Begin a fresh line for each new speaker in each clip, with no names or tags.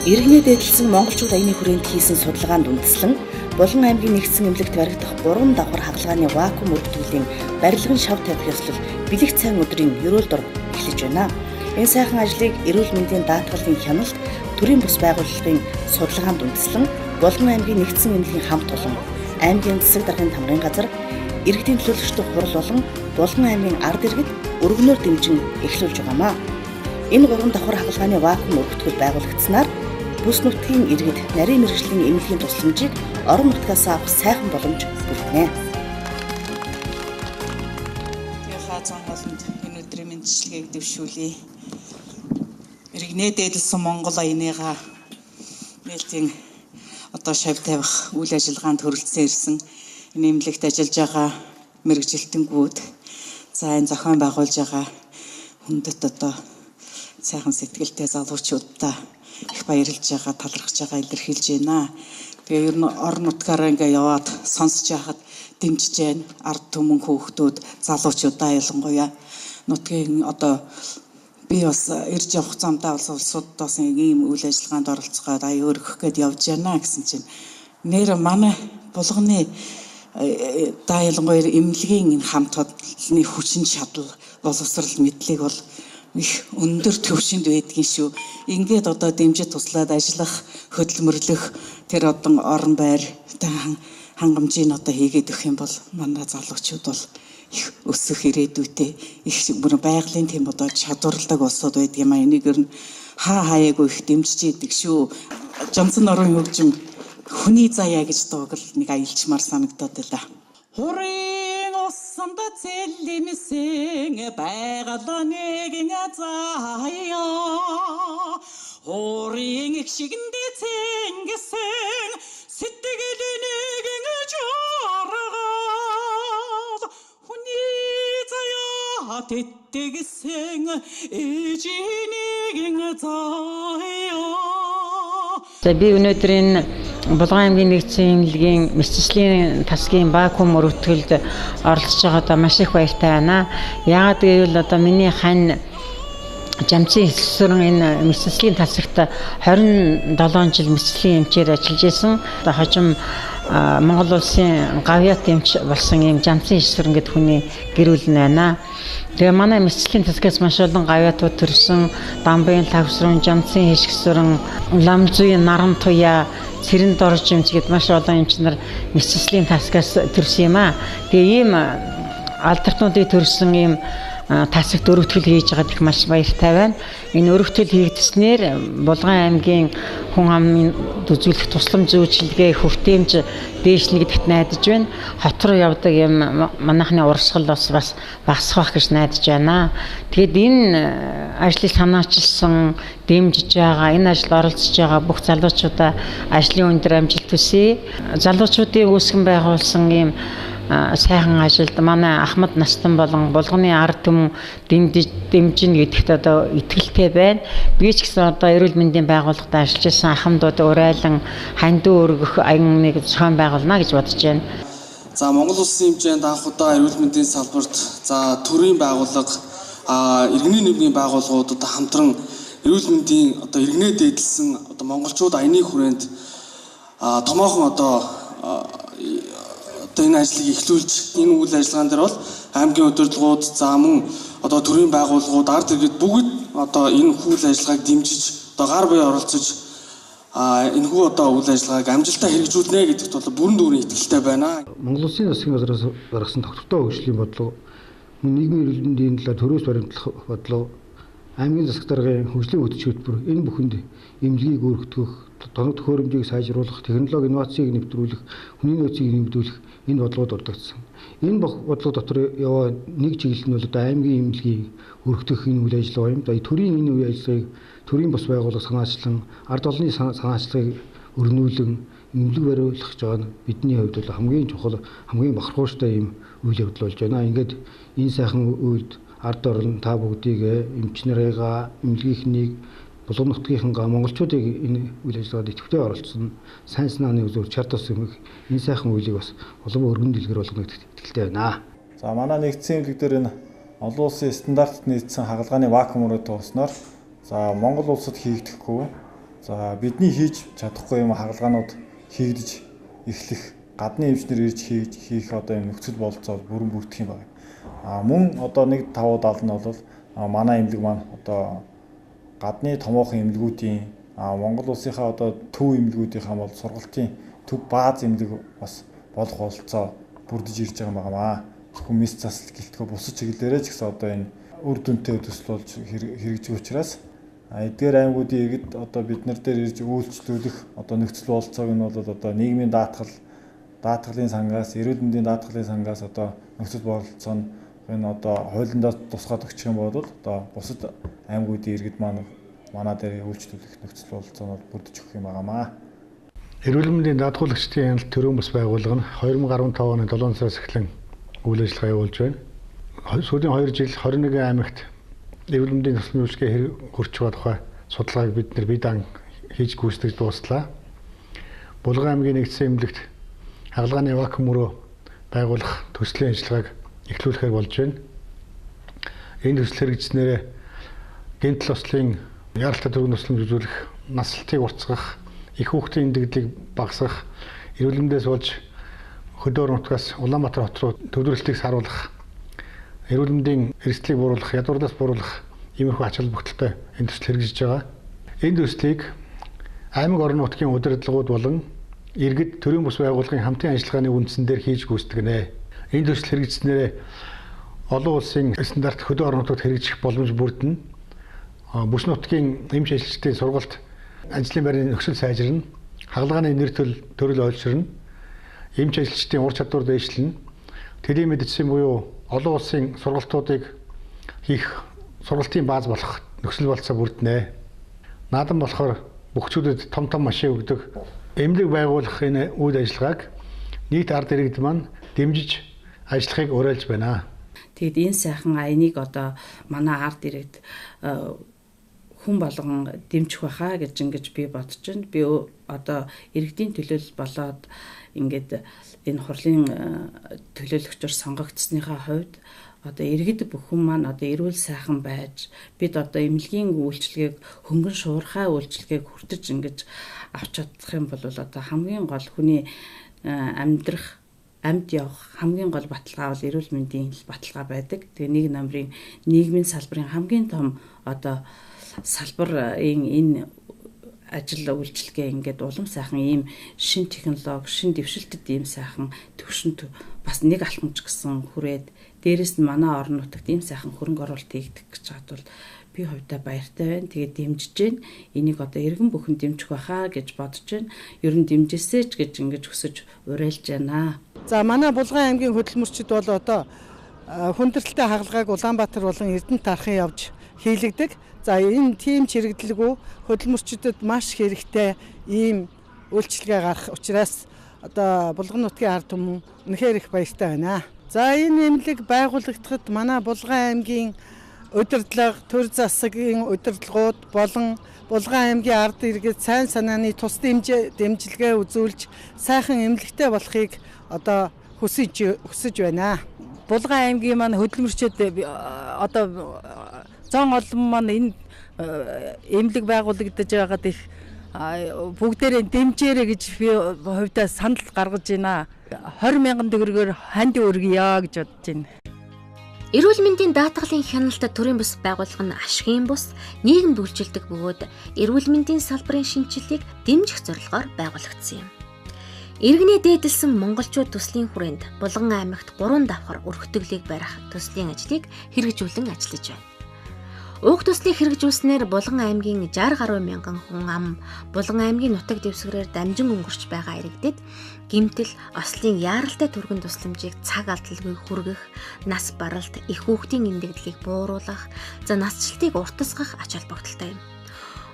Иргэнэ дэдэлсэн монголчууд аяны хүрээнд хийсэн судалгаанд үндэслэн Булган аймгийн нэгдсэн эмнэлэгт баригдах 3 давхар хагалгааны вакуум өргөтгөлийн барилгын шав тавих ёслол бэлэг цайн өдрийн ерөөл дор эхлэж байна. Энэ сайхан ажлыг эрүүл мэндийн даатгалын хяналт, төрийн бус байгууллагын судалгаанд үндэслэн Булган аймгийн нэгдсэн эмнэлгийн хамт олон аймгийн засаг даргын тамгын газар, иргэдийн төлөөлөгчдийн хурал болон Булган аймгийн ард иргэд өргөнөөр дэмжин эхлүүлж байгаамаа. Энэ 3 давхар хагалгааны вакуум өргөтгөл байгуулагдсанаар бүс нутгийн иргэд нарийн мэргэжлийн эмнэлгийн тусламжийг орон нутгаас авах сайхан боломж бүрдэнэ.
Хаазан болонд энэ өдрийн мэндчилгээг дэвшүүлье. Иргэнэ дэдэлсэн Монгол аяныгаа нээлтийн шав тавих үйл ажиллагаанд хүрэлцэн ирсэн энэ эмнэлэгт ажиллаж байгаа мэргэжилтэнгүүд энэ зохион байгуулж байгаа хүндэт сайхан сэтгэлтэй залуучуудаа их баярлж байгаа, талархж байгаа илэрхийлж байна. Тэгээ ер нь орон нутгаараа яваад сонсож яхад дэмжиж байна. Ард түмэн хүүхдүүд, залуучуудаа ялангуяа нутгийн би бас ирж явах замдаа улсуудаас ийм үйл ажиллагаанд оролцоход аяа өргөх гээд явж байна гэсэн чинь нэр манай Булганы ялангуяа эмнэлгийн энэ хамт олонны хүчин чадал, боловсрал, мэдлэг бол их өндөр төвшөнд байдгийн шүү. Ингээд дэмжиж туслаад ажиллах, хөдөлмөрлөх тэр орон байр хангамжийг хийгээд өгөх юм бол манай залуучууд бол их өсөх ирээдүйтэй их бүр байгалийн тийм чадварладаг улсууд байдаг юм а. Энийг ер нь хаяагүй их дэмжиж идэг шүү. Жонсон орон хөгжим хүний заяа гэж дуугал нэг аялчмаар санагдаад байлаа. Хүрийн усанд цэллэмсэн байгалаа нэгэн заяа Хүрийн их шигэнди цэнгсэн сэтгэлийн нэгэн жаргал хүний заяа тэтгэсэн эжинэгэн заяа.
Би өнөөдрийн Булган аймгийн нэгдсэн эмнэлгийн мэтчлийн тасгийн вакуум өргөтгөлд оролцож байгаадаа маш их баяртай байна. Яагаад гэвэл миний хань Жамцын хэлсүрэн энэ мэтчлийн тасагт 27 жил мэтчлийн эмчээр ажиллаж исэн. Хожим Монгол улсын гавьяат эмч болсон ийм Жамцын хэлсүрэн гэдэг хүний гэр бүл байна. Тэгээ манай мэтчлийн тасгаас маш олон гавьяатууд төрсөн. Дамбын лавсрын, Жамцын хэлсүрэн, Ламзуй, Наран туяа, Цэрэн дорж эмч гэдэг маш олон эмч нар мэтчлийн тасгаас төрсөн юм аа. Тэгээ ийм алдарнуудыг төрсөн ийм тасагт өргөтгөл хийж байгаад их маш баяртай байна. Энэ өргөтгөл хийгдснээр Булган аймгийн хүн амын үзүүлэх тусламж зөвшөлтгээ хүртээмж дээшлэнэ гэдэгт найдаж байна. Хот руу явдаг юм манайхны урсгал бас багасгах гэж найдаж байна. Тэгэд энэ ажлыг санаачилсан, дэмжиж байгаа, энэ ажилд оролцож байгаа бүх залуучуудаа ажлын өндөр амжилт хүсье. Залуучуудын үүсгэн байгуулсан ийм сайхан ажилд манай Ахмад Настан болон Булганы ард түмэн дэмжинэ гэдэгт итгэлтэй байна. Би ч гэсэн эрүүл мэндийн байгууллагад ажиллаж байсан ахмадууд урайлан хандуу өргөх аяныг зохион байгуулна гэж бодож байна.
За Монгол улсын хэмжээнд анх удаа эрүүл мэндийн салбарт төрийн байгууллага, иргэний нийгмийн байгууллагуудад хамтран эрүүл мэндийн иргэнэ дэдэлсэн монголчууд аяны хүрээнд томоохон энэ ажлыг эхлүүлж энэ үйл ажиллагаан дээр бол аймгийн удирдлагууд, мөн төрийн байгууллагууд, ард иргэд бүгд энэ үйл ажиллагааг дэмжиж гар буй оролцож энэхүү үйл ажиллагааг амжилттай хэрэгжүүлнэ гэдэгт бол бүрэн дүүрэн итгэлтэй байна.
Монгол Улсын засгийн газраас гаргасан тогтвортой хөгжлийн бодлого, нийгмийн эрүүл мэндийн талаар төрөөс баримтлах бодлого, аймгийн засаг даргын хөгжлийн хөтөлбөр хөтөлбөр энэ бүхэнд эмнэлгийг өргөтгөх, тоног төхөөрөмжийг сайжруулах, технологи инновацийг нэвтрүүлэх, хүний нөөцийг нэмэгдүүлэх энэ бодлогод ордогдсон. Энэ бодлого дотор яваа нэг чиглэл нь бол аймгийн эмнэлгийг өргөтгөх энэ үйл ажиллагаа юм. Төрийн энэ үйл ажиллагааг төрийн бус байгууллага санаачилсан, ард олонны санаачлагыг өрнүүлэн эмнэлэг бариулах гэж байгаа нь бидний хувьд бол хамгийн чухал, хамгийн бахархууштай ийм үйл явдал болж байна. Ингээд энэ сайхан үйлд ард орон та бүгдийг эмч нарыгаа, эмнэлгийнхнийг, Булган нутгийнхаа монголчуудыг энэ үйл ажиллагаанд идэвхтэй оролцсон сайн санааны үзүүр чар тус юм энэ сайхан үйлийг бас улам өргөн дэлгэр болгоно гэдэгт итгэлтэй байна.
За манай нэгдсэн эмнэлэг дээр энэ олон улсын стандартт нийцсэн хагалгааны вакуум өргөдгөл болсноор Монгол улсад хийгдэхгүй За бидний хийж чадахгүй юм хагалгаанууд хийгдэж эхлэх, гадны эмчнэр ирж хийх одоо юм нөхцөл бололцоо бүрэн бүрдэх юм байна. Мөн одоо 1570 нь бол манай эмнэлэг маань одоо гадны томоохон эмнэлгүүдийн Монгол улсынхаа одоо төв эмнэлгүүдийнхаа бол сургалтын төв бааз эмнэлэг бас болох бололцоо бүрдэж ирж байгаа юм байна. Зөвхөн мэс засал гэлтгөө бусад чиглэлээрээ ч гэсэн одоо энэ үр дүнтэй төсөл болж хэрэгжих учраас эдгээр аймагуудын иргэд одоо бид нар дээр ирж үйлчлүүлэх одоо нөхцөл бололцоог нь бол одоо нийгмийн даатгалын сангаас, эрүүл мэндийн даатгалын сангаас одоо нөхцөл бололцоо нь энэ одоо хуулиндаа тусгаад өгчих юм бол одоо бусад аймагуудын иргэд манай дээр үйлчлүүлэх нөхцөл бололцоо нь бүрдэж өгөх юм байнамаа.
Эрүүл мэндийн даатгуулагчдын яналт төрийн бас байгууллага нь 2015 оны 7 сараас эхлэн үйл ажиллагаа явуулж байна. Сүүлийн 2 жил 21 аймагт эрүүл мэндийн туслан үйлчилгээ хүрч байгаа тухай судалгааг бид нэр бие даан хийж гүйцэтгэж дууслаа. Булган аймгийн нэгдсэн эмнэлэгт хагалгааны вакуум мөрөө байгуулах төслийн ажиллагааг эхлүүлэхээр болж байна. Энэ төсөл хэрэгжснээр гэмтэл ослын яаралтай төрийн туслан үзүүлэх, наслалтыг уртасгах, их хүүхдийн эндэгдлийг багасгах, эрүүл мэндээс болж хөдөө нутгаас Улаанбаатар хот руу төвлөрөлтийг саруулах, эрүүл мэндийн эрсдлийг бууруулах, ядуурлаас бууруулах иймэрхүү ач холбогдолтой энэ төсөл хэрэгжиж байгаа. Энэ төслийг аймаг орон нутгийн удирдлагууд болон иргэд төрийн бус байгууллагын хамтын ажиллагааны үндсэн дээр хийж гүйцэтгэнэ. Энэ төсөл хэрэгжснээр олон улсын стандарт хөдөө орон нутагт хэрэгжих боломж бүрдэнэ. Бүс нутгийн эмч ажилчдын сургалт ажлын байрны нөхцөл сайжирна, хагалгааны нэр төрөл ойлгоширно, эмч ажилчдын ур чадвар дэвшлэнэ, тэдний мэдрэсийн буюу олон улсын сургалтуудыг хийх сургалтын бааз болох нөхцөл бололцоо бүрдэнэ. Наадам болохоор бүхчүүдэд том машин өгдөг эмнэлэг байгуулах энэ үйл ажиллагааг нийт ард иргэд маань дэмжиж ажиллахыг уриалж байна.
Тэгэд энэ сайхан аяныг одоо манай ард иргэд хүн болгон дэмжих байхаа гэж би бодож байна. Би одоо иргэдийн төлөөлөл болоод ингээд энэ хурлын төлөөлөгчөөр сонгогдсныхаа хувьд одоо иргэд бүхэн маань одоо эрүүл сайхан байж бид одоо эмнэлгийн үйлчлэгийг хөнгөн шуурхай үйлчлэгийг хүртэж ингэж авч чадах юм бол одоо хамгийн гол хүний амьдрах амьд явах хамгийн гол баталгаа бол эрүүл мэндийн баталгаа байдаг. Тэгээ нэг номерын нийгмийн салбарын хамгийн том одоо салбарын энэ ажил үйлчлэгээ ингээд улам сайхан ийм шин технологи, шин дэвшилтэд ийм сайхан төвшөнд бас нэг алхамч гэсэн хүрээд дээрэс нь манай орон нутагт ийм сайхан хөрөнгө оруулалт хийгдэх гэж чад бол би хувьдаа баяртай байна. Тэгээд дэмжиж байна. Энийг одоо иргэн бүхэн дэмжих байхаа гэж бодож байна. Ер нь дэмжээсэй ч гэж ингэж хүсэж уриалж байна.
За манай Булган аймгийн хөдөлмөрчид бол одоо хүндрэлтэй хагалгааг Улаанбаатар болон Эрдэнэт тархын явж хийлэгдэг. За энэ тийм чирэгдлэгүү хөдөлмөрчдөд маш хэрэгтэй ийм үйлчилгээ гарах учраас одоо Булган нутгийн ард түмэн үнэхээр их баяртай байна. За энэ эмнэлэг байгуулагдахад манай Булган аймгийн удирдлага, төр засгийн удирдлагууд болон Булган аймгийн ард иргэд сайн санааны тус дэмжлэгээ үзүүлж сайхан эмнэлэгтэй болохыг одоо хүсэж байна.
Булган аймгийн маань хөдөлмөрчид одоо зон олон маань энэ эмнэлэг байгуулагдаж байгаад их бүгдээрээ дэмжээрэй гэж би хувьдаа санал гаргаж байна. 20,000 төгрөгөөр ханд өргөё гэж бодож байна.
Эрүүл мэндийн даатгалын хяналт төрийн бус байгууллага нь ашигын бус нийгэмд үйлчилдэг бөгөөд эрүүл мэндийн салбарын шинжилгээг дэмжих зорилгоор байгуулагдсан юм. Иргэний дээдэлсэн монголчууд төслийн хүрээнд Булган аймагт 3 давхар өргөтгөлийг барих төслийн ажлыг хэрэгжүүлэн ажиллаж байна. Уг төслийг хэрэгжүүлснээр Булган аймгийн 60 гаруй мянган хүн ам Булган аймгийн нутаг дэвсгэрээр дамжин өнгөрч байгаа иргэдэд гэмтэл ослын яаралтай түргэн тусламжийг цаг алдалгүй хүргэх, нас баралт, их хүүхдийн эндэгдлийг бууруулах, за насжилтыг уртасгах ач холбогдолтой юм.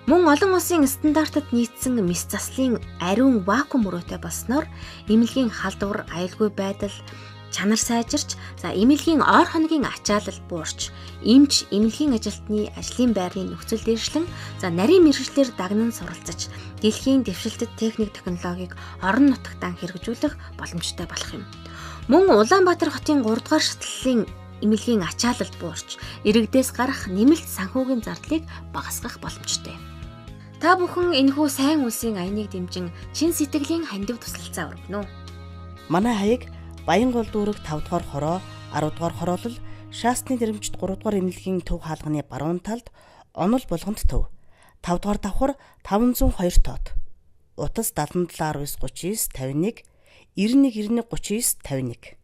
Мөн олон улсын стандартад нийцсэн мэс заслын ариун вакуум мөрөөтэй болсноор эмнэлгийн халдвар, аюулгүй байдал, чанар сайжирч, за эмнэлгийн ор хоногийн ачаалал буурч, эмч эмнэлгийн ажилтны ажлын байрны нөхцөл дэвшлэн, за нарийн мэргэжлэр дагнан суралцаж, дэлхийн дэвшилтэд техник технологиг орон нутагтаа хэрэгжүүлэх боломжтой болох юм. Мөн Улаанбаатар хотын 3 дугаар шатлалын эмнэлгийн ачаалал буурч, иргэдээс гарах нэмэлт санхүүгийн зардлыг багасгах боломжтой. Та бүхэн энэхүү сайн үлсийн аяныг дэмжин чин сэтгэлийн хандив тусалцаа өргөнө.
Манай хаяг Баянгол дүүрэг 5 дугаар хороо, 10 дугаар хороолол, Шаасны нэрмжид 3 дугаар эмнэлгийн төв хаалганы баруун талд онол болгонд төв. 5 дугаар давхар 502 тоод. Утас 77 19 39 51, 91 91 39 51.